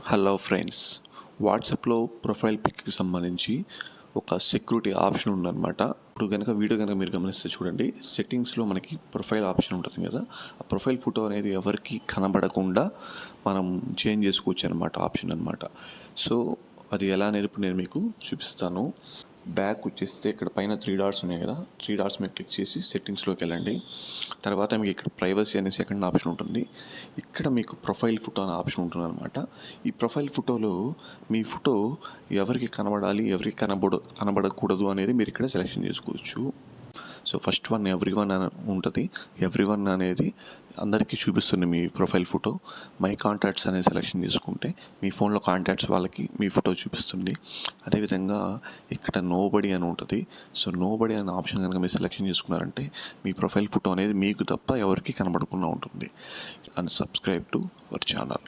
Hello friends, వాట్సాప్లో profile Pikki సంబంధించి ఒక సెక్యూరిటీ ఆప్షన్ ఉందన్నమాట. ఇప్పుడు కనుక వీడియో కనుక మీరు గమనిస్తే చూడండి, సెట్టింగ్స్లో మనకి ప్రొఫైల్ ఆప్షన్ ఉంటుంది కదా. ఆ ప్రొఫైల్ ఫోటో అనేది ఎవరికి కనబడకుండా మనం చేంజ్ చేసుకోవచ్చు అనమాట, ఆప్షన్ అనమాట. సో అది ఎలా అనేది ఇప్పుడు నేను మీకు చూపిస్తాను. బ్యాక్ వచ్చేస్తే ఇక్కడ పైన 3 డాట్స్ ఉన్నాయి కదా, 3 డాట్స్ మీద క్లిక్ చేసి సెట్టింగ్స్లోకి వెళ్ళండి. తర్వాత మీకు ఇక్కడ ప్రైవసీ అనే సెకండ్ ఆప్షన్ ఉంటుంది. ఇక్కడ మీకు ప్రొఫైల్ ఫోటో అనే ఆప్షన్ ఉంటుంది అనమాట. ఈ ప్రొఫైల్ ఫోటోలో మీ ఫోటో ఎవరికి కనబడాలి, ఎవరికి కనబడకూడదు అనేది మీరు ఇక్కడ సెలెక్షన్ చేసుకోవచ్చు. సో ఫస్ట్ వన్ ఎవ్రీవన్ అని ఉంటుంది. ఎవ్రీవన్ అనేది అందరికీ చూపిస్తుంది మీ ప్రొఫైల్ ఫోటో. మై కాంటాక్ట్స్ అనేది సెలెక్షన్ చేసుకుంటే మీ ఫోన్లో కాంటాక్ట్స్ వాళ్ళకి మీ ఫోటో చూపిస్తుంది. అదేవిధంగా ఇక్కడ నోబడి అని ఉంటుంది. సో నోబడి అనే ఆప్షన్ కనుక మీరు సెలెక్షన్ చేసుకున్నారంటే మీ ప్రొఫైల్ ఫోటో అనేది మీకు తప్ప ఎవరికి కనబడకుండా ఉంటుంది. And subscribe to our channel.